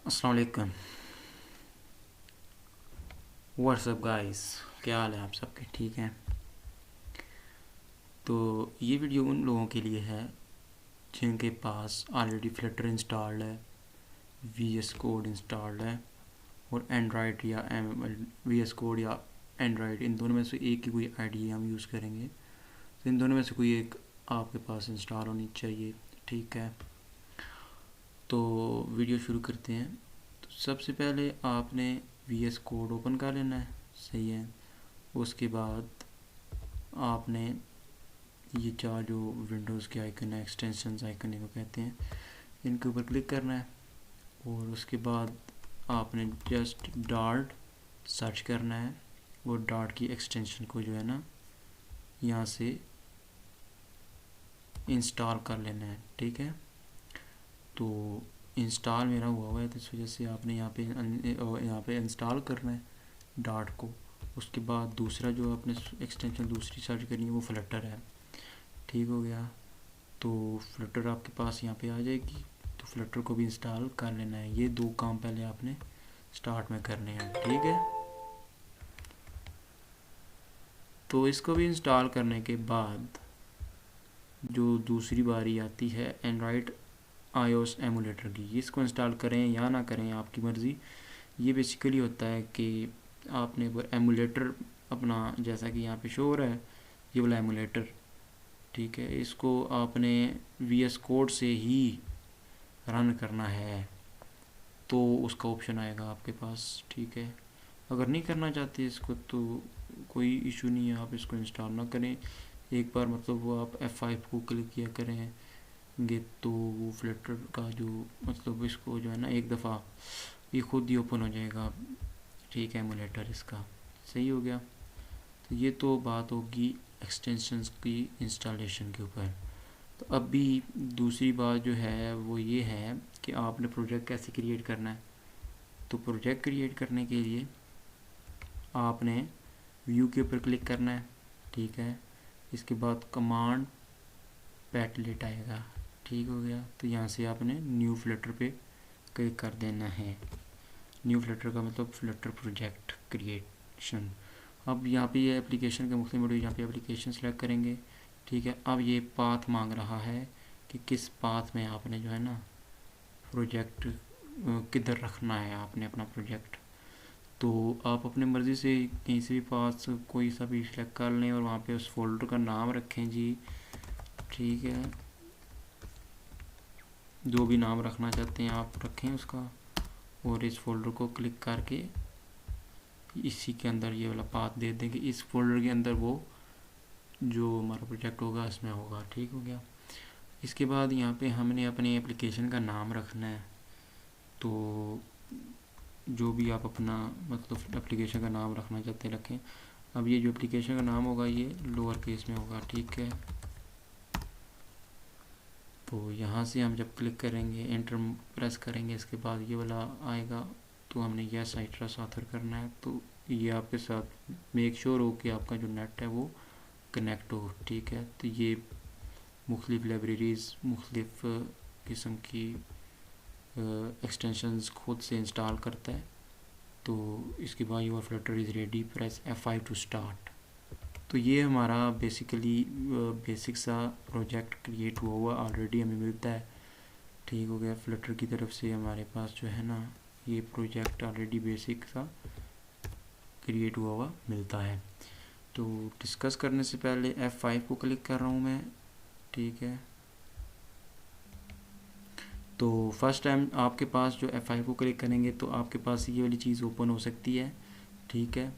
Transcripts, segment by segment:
अस्सलाम वालेकुम। WhatsApp guys, क्या हाल है आप सबके? ठीक हैं? तो ये वीडियो उन लोगों के लिए है जिनके पास ऑलरेडी फ्लटर इंस्टॉल्ड है, वी एस कोड इंस्टॉल्ड है और एंड्रॉयड या वी एस कोड या एंड्रॉयड, इन दोनों में से एक की कोई आईडी हम यूज़ करेंगे। तो इन दोनों में से कोई एक आपके पास इंस्टॉल होनी चाहिए। ठीक है, तो वीडियो शुरू करते हैं। तो सबसे पहले आपने वी एस कोड ओपन कर लेना है। सही है। उसके बाद आपने ये चार जो विंडोज़ के आइकन है, एक्सटेंशंस आइकन इनको कहते हैं, इनके ऊपर क्लिक करना है और उसके बाद आपने जस्ट डार्ट सर्च करना है और डार्ट की एक्सटेंशन को जो है ना यहाँ से इंस्टॉल कर लेना है। ठीक है, तो इंस्टॉल मेरा हुआ है तो इस वजह से आपने यहाँ पे इंस्टॉल करना है डार्ट को। उसके बाद दूसरा जो आपने एक्सटेंशन दूसरी सर्च करनी है वो फ्लटर है। ठीक हो गया, तो फ्लटर आपके पास यहाँ पे आ जाएगी, तो फ्लटर को भी इंस्टॉल कर लेना है। ये दो काम पहले आपने स्टार्ट में करने हैं। ठीक है, तो इसको भी इंस्टॉल करने के बाद जो दूसरी बारी आती है एंड्रॉयड आईओएस एमुलेटर की, इसको इंस्टॉल करें या ना करें आपकी मर्ज़ी। ये बेसिकली होता है कि आपने वो एमुलेटर अपना, जैसा कि यहाँ पे शो हो रहा है ये वाला एमुलेटर, ठीक है, इसको आपने वी एस कोड से ही रन करना है तो उसका ऑप्शन आएगा आपके पास। ठीक है, अगर नहीं करना चाहते इसको तो कोई इशू नहीं है, आप इसको इंस्टॉल ना करें। एक बार मतलब वो आप F5 को क्लिक किया करेंगे तो वो फ्लटर का जो मतलब इसको जो है ना एक दफ़ा ये खुद ही ओपन हो जाएगा। ठीक है, एमुलेटर इसका सही हो गया। तो ये तो बात होगी एक्सटेंशंस की इंस्टॉलेशन के ऊपर। तो अभी दूसरी बात जो है वो ये है कि आपने प्रोजेक्ट कैसे क्रिएट करना है। तो प्रोजेक्ट क्रिएट करने के लिए आपने व्यू के ऊपर क्लिक करना है। ठीक है, इसके बाद कमांड पैटलेट आएगा। ठीक हो गया, तो यहाँ से आपने न्यू फ्लटर पे क्लिक कर देना है। न्यू फ्लटर का मतलब फ्लटर प्रोजेक्ट क्रिएशन। अब यहाँ पे ये एप्लीकेशन के मुख्तलिफ मोड, यहाँ पे एप्लीकेशन सेलेक्ट करेंगे। ठीक है, अब ये पाथ मांग रहा है कि किस पाथ में आपने जो है ना प्रोजेक्ट किधर रखना है आपने अपना प्रोजेक्ट। तो आप अपनी मर्ज़ी से कहीं से भी पास कोई सा भी सिलेक्ट कर लें और वहाँ पे उस फोल्डर का नाम रखें जी। ठीक है, जो भी नाम रखना चाहते हैं आप रखें उसका, और इस फोल्डर को क्लिक करके इसी के अंदर ये वाला पाथ दे दें कि इस फोल्डर के अंदर वो जो हमारा प्रोजेक्ट होगा इसमें होगा। ठीक हो गया, इसके बाद यहाँ पे हमने अपनी एप्लीकेशन का नाम रखना है। तो जो भी आप अपना मतलब एप्लीकेशन का नाम रखना चाहते हैं रखें। अब ये जो एप्लीकेशन का नाम होगा ये लोअर केस में होगा। ठीक है, तो यहाँ से हम जब क्लिक करेंगे एंटर प्रेस करेंगे इसके बाद ये वाला आएगा, तो हमने यस आई ट्रस्ट ऑथर करना है। तो ये आपके साथ मेक श्योर हो कि आपका जो नेट है वो कनेक्ट हो। ठीक है, तो ये मुख्तलिफ लाइब्रेरीज़ मुख्तलिफ किस्म की एक्सटेंशंस खुद से इंस्टॉल करता है। तो इसके बाद your flutter is ready, press F5 to start. तो ये हमारा बेसिकली बेसिक सा प्रोजेक्ट क्रिएट हुआ ऑलरेडी हमें मिलता है। ठीक हो गया, फ्लटर की तरफ से हमारे पास जो है ना ये प्रोजेक्ट ऑलरेडी बेसिक सा क्रिएट हुआ मिलता है। तो डिस्कस करने से पहले F5 को क्लिक कर रहा हूँ मैं। ठीक है, तो फर्स्ट टाइम आपके पास जो F5 को क्लिक करेंगे तो आपके पास ये वाली चीज़ ओपन हो सकती है। ठीक है,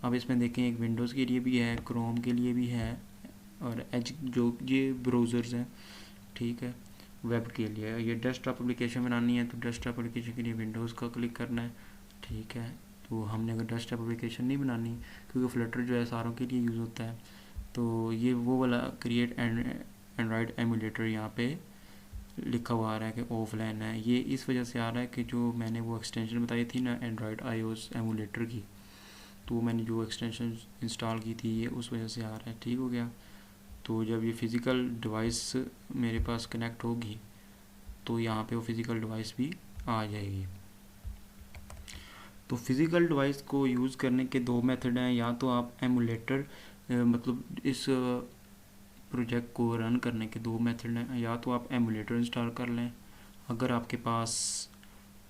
अब इसमें देखें एक विंडोज़ के लिए भी है, क्रोम के लिए भी है और एज जो ये ब्राउज़र्स हैं। ठीक है, वेब के लिए ये डेस्कटॉप एप्लीकेशन बनानी है तो डेस्कटॉप एप्लीकेशन के लिए विंडोज़ का क्लिक करना है। ठीक है, तो हमने अगर डेस्कटॉप एप्लीकेशन नहीं बनानी क्योंकि फ्लटर जो है सारों के लिए यूज़ होता है, तो ये वो वाला क्रिएट एंड्रॉयड एमुलेटर यहाँ पे लिखा हुआ आ रहा है कि ऑफलाइन है। ये इस वजह से आ रहा है कि जो मैंने वो एक्सटेंशन बताई थी ना एंड्रॉयड आईओएस एमुलेटर की, तो मैंने जो एक्सटेंशन इंस्टॉल की थी ये उस वजह से आ रहा है। ठीक हो गया, तो जब ये फ़िज़िकल डिवाइस मेरे पास कनेक्ट होगी तो यहाँ पे वो फ़िज़िकल डिवाइस भी आ जाएगी। तो फिज़िकल डिवाइस को यूज़ करने के दो मेथड हैं, या तो आप एमुलेटर मतलब इस प्रोजेक्ट को रन करने के दो मेथड हैं, या तो आप एमुलेटर इंस्टॉल कर लें। अगर आपके पास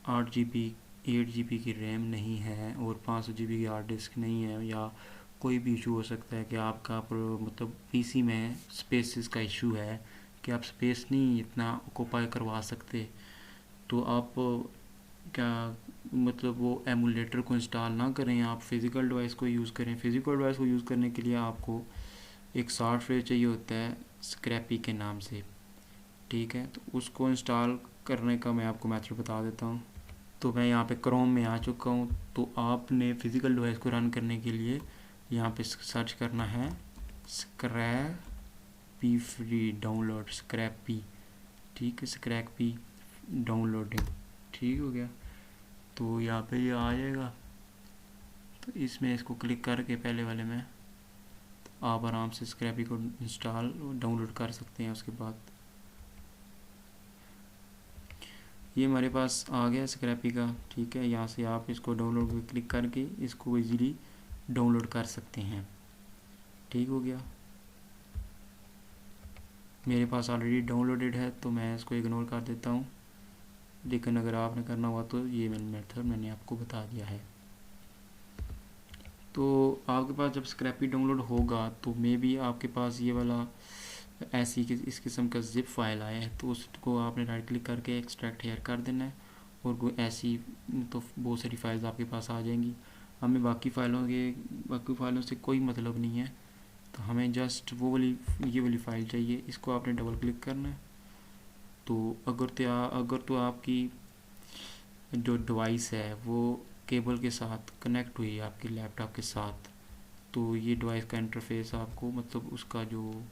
8 GB 8 GB की रैम नहीं है और 500 GB की हार्ड डिस्क नहीं है, या कोई भी इशू हो सकता है कि आपका मतलब पीसी में स्पेसिस का इशू है कि आप स्पेस नहीं इतना ऑक्यूपाई करवा सकते, तो आप क्या मतलब वो एमुलेटर को इंस्टॉल ना करें, आप फिज़िकल डिवाइस को यूज़ करें। फिज़िकल डिवाइस को यूज़ करने के लिए आपको एक सॉफ्टवेयर चाहिए होता है स्क्रैपी के नाम से, ठीक है। तो उसको इंस्टॉल करने का मैं आपको मेथड बता देता हूँ। तो मैं यहाँ पे क्रोम में आ चुका हूँ। तो आपने फिज़िकल डिवाइस को रन करने के लिए यहाँ पे सर्च करना है स्क्रैपी फ्री डाउनलोड, स्क्रैपी, ठीक है, स्क्रैपी डाउनलोडिंग, ठीक हो गया। तो यहाँ पे ये आ जाएगा। तो इसमें इसको क्लिक करके पहले वाले में तो आप आराम से स्क्रैपी को इंस्टॉल डाउनलोड कर सकते हैं। उसके बाद ये हमारे पास आ गया स्क्रैपी का, ठीक है। यहाँ से आप इसको डाउनलोड पे क्लिक करके इसको इजीली डाउनलोड कर सकते हैं, ठीक हो गया। मेरे पास ऑलरेडी डाउनलोडेड है तो मैं इसको इग्नोर कर देता हूँ, लेकिन अगर आपने करना हुआ तो ये मेथड मैंने आपको बता दिया है। तो आपके पास जब स्क्रैपी डाउनलोड होगा तो मे बी आपके पास ये वाला ऐसी इस किस्म का जिप फाइल आया है, तो उसको आपने राइट क्लिक करके एक्सट्रैक्ट हेयर कर देना है, और कोई ऐसी तो बहुत सारी फाइल्स आपके पास आ जाएंगी। हमें बाकी फ़ाइलों से कोई मतलब नहीं है, तो हमें जस्ट ये वाली फ़ाइल चाहिए। इसको आपने डबल क्लिक करना है। तो अगर तो आपकी जो डिवाइस है वो केबल के साथ कनेक्ट हुई है आपके लैपटॉप के साथ, तो ये डिवाइस का इंटरफेस आपको मतलब उसका जो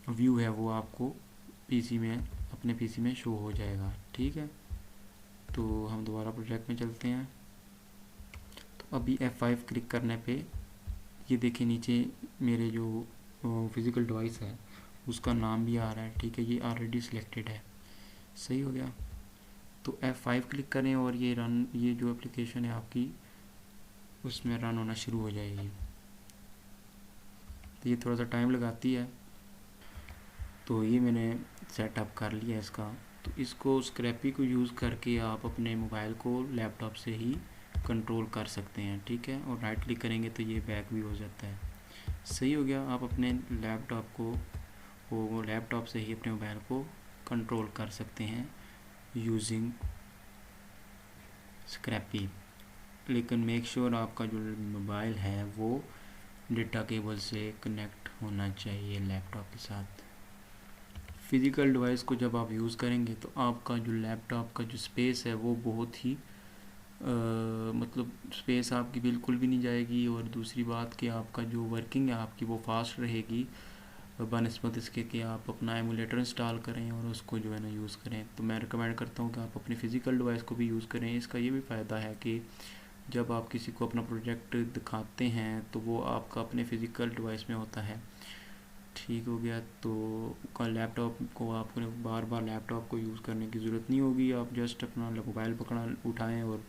व्यू है वो आपको अपने पीसी में शो हो जाएगा, ठीक है। तो हम दोबारा प्रोजेक्ट में चलते हैं। तो अभी F5 क्लिक करने पे ये देखिए नीचे मेरे जो फिज़िकल डिवाइस है उसका नाम भी आ रहा है, ठीक है, ये ऑलरेडी सिलेक्टेड है, सही हो गया। तो F5 क्लिक करें और ये जो एप्लीकेशन है आपकी उसमें रन होना शुरू हो जाएगी। तो ये थोड़ा सा टाइम लगाती है। तो ये मैंने सेटअप कर लिया इसका। तो इसको स्क्रैपी को यूज़ करके आप अपने मोबाइल को लैपटॉप से ही कंट्रोल कर सकते हैं, ठीक है। और राइट क्लिक करेंगे तो ये बैक भी हो जाता है, सही हो गया। आप अपने लैपटॉप से ही अपने मोबाइल को कंट्रोल कर सकते हैं यूजिंग स्क्रैपी। लेकिन मेक श्योर आपका जो मोबाइल है वो डेटा केबल से कनेक्ट होना चाहिए लैपटॉप के साथ। फिज़िकल डिवाइस को जब आप यूज़ करेंगे तो आपका जो लैपटॉप का जो स्पेस है वो बहुत ही मतलब स्पेस आपकी बिल्कुल भी नहीं जाएगी, और दूसरी बात कि आपका जो वर्किंग है आपकी वो फास्ट रहेगी बनस्पत इसके कि आप अपना एमुलेटर इंस्टॉल करें और उसको जो है ना यूज़ करें। तो मैं रिकमेंड करता हूँ कि आप अपनी फ़िज़िकल डिवाइस को भी यूज़ करें। इसका ये भी फ़ायदा है कि जब आप किसी को अपना प्रोजेक्ट दिखाते हैं तो वो आपका अपने फ़िज़िकल डिवाइस में होता है, ठीक हो गया। तो लैपटॉप को आपको बार बार लैपटॉप को यूज़ करने की ज़रूरत नहीं होगी। आप जस्ट अपना मोबाइल उठाएं और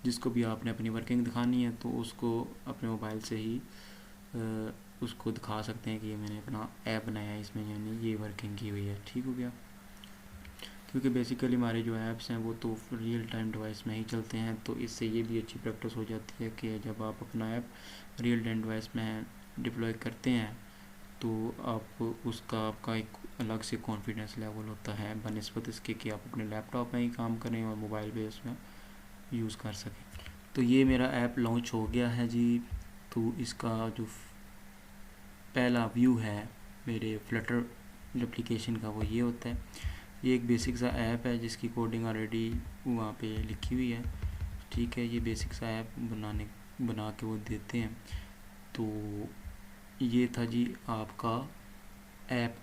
जिसको भी आपने अपनी वर्किंग दिखानी है तो उसको अपने मोबाइल से ही उसको दिखा सकते हैं कि ये मैंने अपना ऐप बनाया है, इसमें यानी ये वर्किंग की हुई है, ठीक हो गया। क्योंकि बेसिकली हमारे जो ऐप्स हैं वो तो रियल टाइम डिवाइस में ही चलते हैं, तो इससे ये भी अच्छी प्रैक्टिस हो जाती है कि जब आप अपना ऐप रियल टाइम डिवाइस में डिप्लॉय करते हैं तो आपका एक अलग से कॉन्फिडेंस लेवल होता है बनिस्बत इसके कि आप अपने लैपटॉप में ही काम करें और मोबाइल पे उसमें यूज़ कर सकें। तो ये मेरा ऐप लॉन्च हो गया है जी। तो इसका जो पहला व्यू है मेरे फ्लटर एप्लीकेशन का वो ये होता है। ये एक बेसिक सा ऐप है जिसकी कोडिंग ऑलरेडी वहाँ पे लिखी हुई है, ठीक है। ये बेसिक सा ऐप बना के वो देते हैं। तो ये था जी आपका ऐप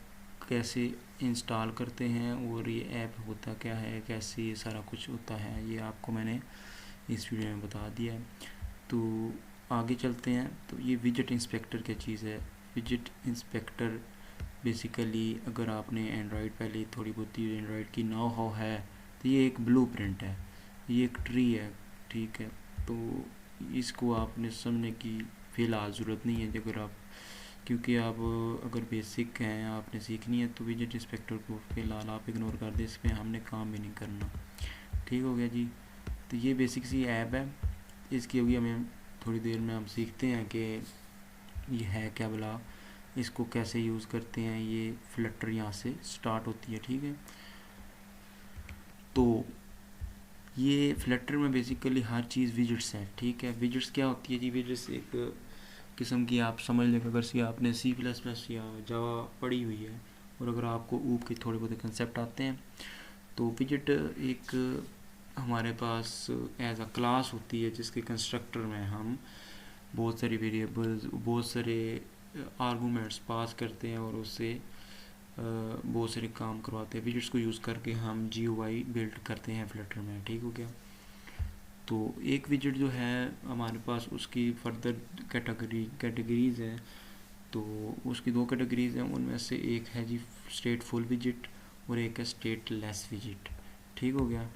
कैसे इंस्टॉल करते हैं और ये ऐप होता क्या है, कैसे ये सारा कुछ होता है, ये आपको मैंने इस वीडियो में बता दिया है। तो आगे चलते हैं। तो ये विजेट इंस्पेक्टर क्या चीज़ है। विजेट इंस्पेक्टर बेसिकली अगर आपने एंड्रॉयड पहले थोड़ी बहुत एंड्रॉयड की नो हाउ है तो ये एक ब्लूप्रिंट है, ये एक ट्री है, ठीक है। तो इसको आपने समझने की फ़िलहाल ज़रूरत नहीं है अगर आप, क्योंकि आप अगर बेसिक हैं आपने सीखनी है तो विजेट इंस्पेक्टर को फ़िलहाल आप इग्नोर कर दें, इसमें हमने काम भी नहीं करना। ठीक हो गया जी। तो ये बेसिक सी ऐप है, इसकी अभी हमें थोड़ी देर में हम सीखते हैं कि ये है क्या भला, इसको कैसे यूज़ करते हैं। ये फ्लटर यहाँ से स्टार्ट होती है, ठीक है। तो ये फ्लटर में बेसिकली हर चीज़ विजिट्स है, ठीक है। विजिट्स क्या होती है जी? विजिट्स एक किस्म की, आप समझ लें अगर से आपने C++ या जावा पढ़ी हुई है और अगर आपको ऊप के थोड़े बहुत कंसेप्ट आते हैं, तो विजिट एक हमारे पास एज अ क्लास होती है जिसके कंस्ट्रक्टर में हम बहुत सारी वेरिएबल्स, बहुत सारे आर्गूमेंट्स पास करते हैं और उससे बहुत सारे काम करवाते हैं। विजिट्स को यूज़ करके हम GUI बिल्ड करते हैं फ्लटर में, ठीक हो गया। तो एक विजिट जो है हमारे पास, उसकी फर्दर कैटेगरीज हैं। तो उसकी दो कैटेगरीज हैं, उनमें से एक है जी स्टेटफुल विजिट और एक है स्टेटलेस विजिट, ठीक हो गया।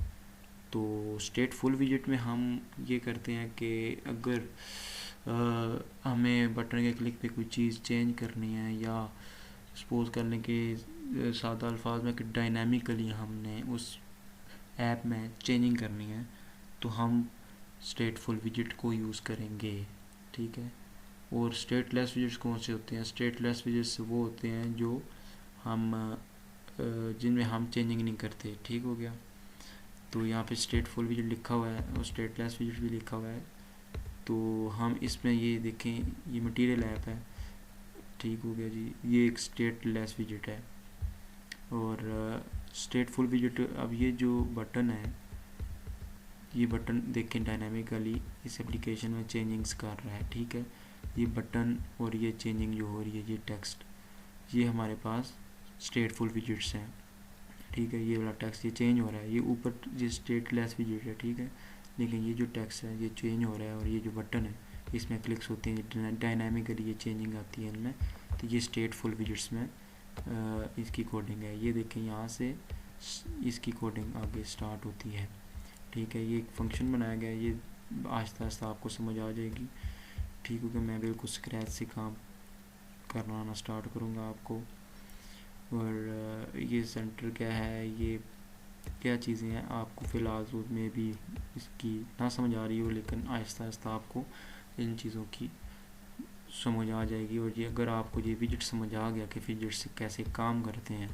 तो स्टेटफुल विजिट में हम ये करते हैं कि अगर हमें बटन के क्लिक पे कोई चीज़ चेंज करनी है, या सपोज करने के सादा अल्फाज में कि डायनामिकली हमने उस ऐप में चेंजिंग करनी है, तो हम स्टेटफुल विजिट को यूज़ करेंगे, ठीक है। और स्टेटलेस विजिट्स कौन से होते हैं? स्टेटलेस विजिट्स वो होते हैं जो हम जिनमें हम चेंजिंग नहीं करते, ठीक हो गया। तो यहाँ पे स्टेटफुल विजिट लिखा हुआ है और स्टेटलेस विजिट भी लिखा हुआ है। तो हम इसमें ये देखें, ये मटेरियल ऐप है, ठीक हो गया जी। ये एक स्टेटलेस विजिट है। और स्टेटफुल विजिट, अब ये जो बटन है, ये बटन देखें डायनामिकली इस एप्लीकेशन में चेंजिंग्स कर रहा है, ठीक है। ये बटन और ये चेंजिंग जो हो रही है, ये टेक्स्ट, ये हमारे पास स्टेटफुल विजिट्स हैं, ठीक है। ये वाला टेक्स्ट ये चेंज हो रहा है, ये ऊपर ये स्टेटलेस विजिट है, ठीक है। लेकिन ये जो टेक्स्ट है ये चेंज हो रहा है और ये जो बटन है इसमें क्लिक्स होती हैं, डायनामिकली ये चेंजिंग आती है इनमें। तो ये स्टेटफुल विजिट्स में इसकी कोडिंग है। ये देखें यहाँ से इसकी कोडिंग आगे स्टार्ट होती है, ठीक है। ये एक फंक्शन बनाया गया है, ये आहिस्ता आहिस्ता आपको समझ आ जाएगी, ठीक है। मैं बिल्कुल स्क्रैच से काम करना स्टार्ट करूँगा आपको। और ये सेंटर क्या है, ये क्या चीज़ें हैं, आपको फ़िलहाल में भी इसकी ना समझ आ रही हो, लेकिन आहिस्ता आहिस्ता आपको इन चीज़ों की समझ आ जाएगी। और ये अगर आपको ये विजिट समझ आ गया कि विजिट से कैसे काम करते हैं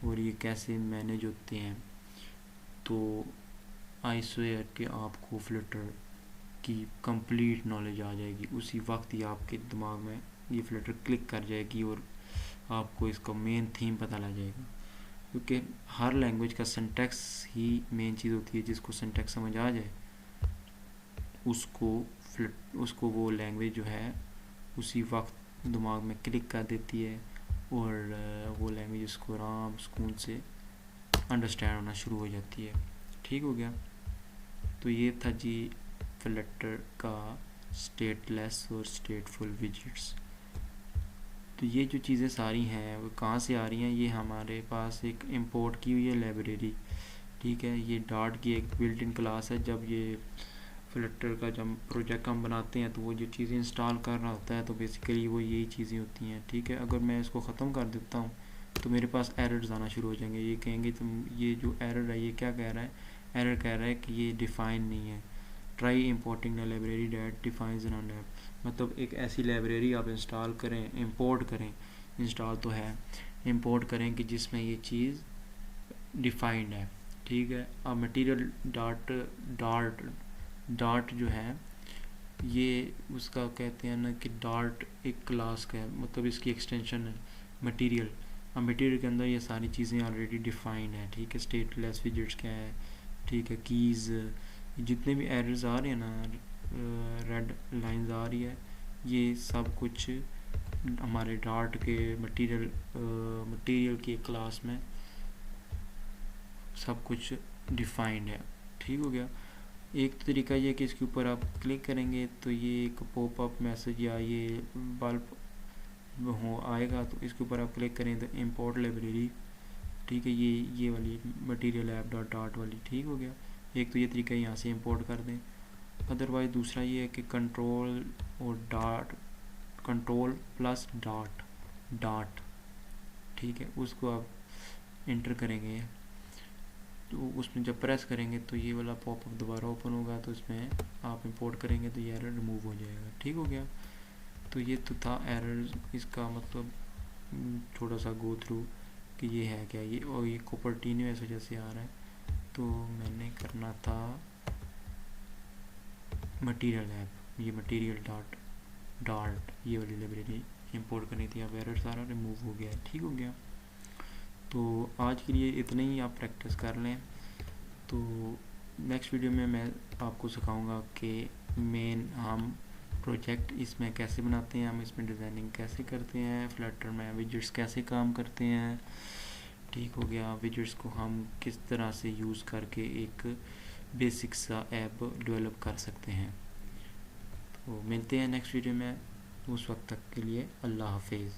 और ये कैसे मैनेज होते हैं, तो आई स्वेयर कि आपको फ्लटर की कंप्लीट नॉलेज आ जाएगी। उसी वक्त ही आपके दिमाग में ये फ्लटर क्लिक कर जाएगी और आपको इसका मेन थीम पता लग जाएगा। क्योंकि हर लैंग्वेज का सिंटैक्स ही मेन चीज़ होती है। जिसको सिंटैक्स समझ आ जाए उसको वो लैंग्वेज जो है उसी वक्त दिमाग में क्लिक कर देती है और वो लैंग्वेज उसको आराम सुकून से अंडरस्टैंड होना शुरू हो जाती है, ठीक हो गया। तो ये था जी फ्लटर का स्टेटलेस और स्टेटफुल विजिट्स। तो ये जो चीज़ें सारी हैं वो कहाँ से आ रही हैं? ये हमारे पास एक इंपोर्ट की हुई है लाइब्रेरी, ठीक है। ये डार्ट की एक बिल्ट इन क्लास है। जब ये फ्लटर का जब प्रोजेक्ट हम बनाते हैं तो वो जो चीज़ें इंस्टॉल कर रहा होता है, तो बेसिकली वो यही चीज़ें होती हैं, ठीक है। अगर मैं इसको ख़त्म कर देता हूँ तो मेरे पास एरर्स आना शुरू हो जाएंगे। ये कहेंगे तुम, ये जो एरर है ये क्या कह रहा है? एरर कह रहा है कि ये डिफ़ाइन नहीं है। Try importing the library that defines N app, मतलब एक ऐसी लाइब्रेरी आप इंस्टॉल करें, इंपोर्ट करें, इंस्टॉल तो है, इंपोर्ट करें कि जिसमें ये चीज़ डिफाइंड है, ठीक है। अब मटेरियल डार्ट जो है ये उसका कहते हैं ना कि डार्ट एक क्लास का है, मतलब इसकी एक्सटेंशन है मटेरियल। अब मटेरियल के अंदर ये सारी चीज़ें ऑलरेडी डिफाइंड है, ठीक है। स्टेटलेस विजिट्स क्या है, ठीक है। कीज़, जितने भी एरर्स आ रहे हैं ना, रेड लाइंस आ रही है, ये सब कुछ हमारे डार्ट के मटेरियल की क्लास में सब कुछ डिफाइंड है, ठीक हो गया। एक तो तरीका ये कि इसके ऊपर आप क्लिक करेंगे तो ये एक पॉपअप मैसेज या ये बल्ब हो आएगा, तो इसके ऊपर आप क्लिक करें तो इंपोर्ट लाइब्रेरी, ठीक है। ये वाली मटेरियल ऐप डॉट डार्ट वाली, ठीक हो गया। एक तो ये तरीका यहाँ से इंपोर्ट कर दें। अदरवाइज दूसरा ये है कि कंट्रोल और dot, control plus dot dot, ठीक है, उसको आप इंटर करेंगे तो उसमें जब प्रेस करेंगे तो ये वाला पॉपअप दोबारा ओपन होगा, तो इसमें आप इंपोर्ट करेंगे तो ये एरर रिमूव हो जाएगा। ठीक हो गया। तो ये तो था एरर, इसका मतलब थोड़ा सा गो थ्रू कि ये है क्या, ये और ये कोपर्टिनो इस वजह से आ रहा है। तो मैंने करना था मटीरियल ऐप, ये मटीरियल डॉट डॉट ये वाली लाइब्रेरी इंपोर्ट करनी थी। अब एरर सारा रिमूव हो गया है। ठीक हो गया। तो आज के लिए इतना ही, आप प्रैक्टिस कर लें। तो नेक्स्ट वीडियो में मैं आपको सिखाऊंगा कि मेन हम प्रोजेक्ट इसमें कैसे बनाते हैं, हम इसमें डिज़ाइनिंग कैसे करते हैं, फ्लटर में विजेट्स कैसे काम करते हैं। ठीक हो गया। विजेट्स को हम किस तरह से यूज़ करके एक बेसिक सा ऐप डेवलप कर सकते हैं। तो मिलते हैं नेक्स्ट वीडियो में, उस वक्त तक के लिए अल्लाह हाफिज़।